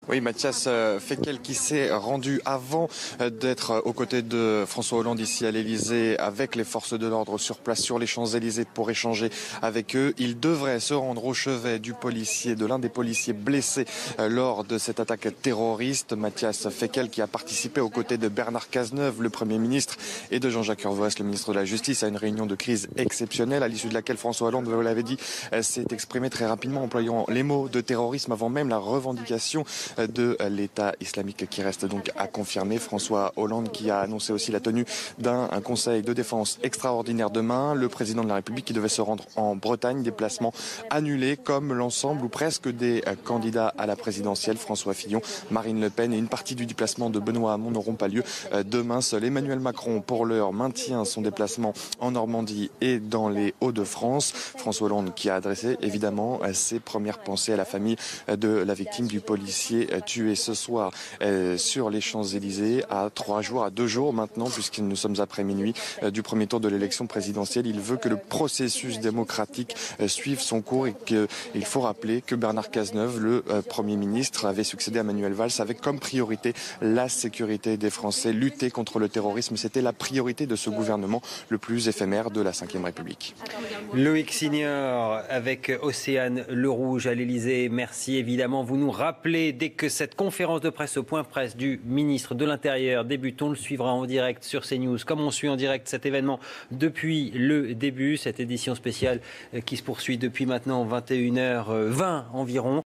Oui, Mathias Fekl qui s'est rendu avant d'être aux côtés de François Hollande ici à l'Elysée avec les forces de l'ordre sur place sur les Champs-Élysées pour échanger avec eux. Il devrait se rendre au chevet de l'un des policiers blessés lors de cette attaque terroriste. Mathias Fekl qui a participé aux côtés de Bernard Cazeneuve, le Premier ministre, et de Jean-Jacques Urvoas, le ministre de la Justice, à une réunion de crise exceptionnelle à l'issue de laquelle François Hollande, vous l'avez dit, s'est exprimé très rapidement employant les mots de terrorisme avant même la revendication de l'État islamique qui reste donc à confirmer. François Hollande qui a annoncé aussi la tenue d'un conseil de défense extraordinaire demain. Le président de la République qui devait se rendre en Bretagne, déplacement annulé comme l'ensemble ou presque des candidats à la présidentielle. François Fillon, Marine Le Pen et une partie du déplacement de Benoît Hamon n'auront pas lieu demain. Seul Emmanuel Macron, pour l'heure, maintient son déplacement en Normandie et dans les Hauts-de-France. François Hollande qui a adressé évidemment ses premières pensées à la famille de la victime du policier tué ce soir sur les Champs-Élysées à 2 jours maintenant, puisque nous sommes après minuit du premier tour de l'élection présidentielle. Il veut que le processus démocratique suive son cours et qu'il faut rappeler que Bernard Cazeneuve, le Premier ministre, avait succédé à Manuel Valls avec comme priorité la sécurité des Français. Lutter contre le terrorisme, c'était la priorité de ce gouvernement le plus éphémère de la Ve République. Loïc Signor avec Océane Le Rouge à l'Elysée. Merci évidemment. Vous nous rappelez dès que cette conférence de presse au point presse du ministre de l'Intérieur débute. On le suivra en direct sur CNews, comme on suit en direct cet événement depuis le début. Cette édition spéciale qui se poursuit depuis maintenant 21h20 environ.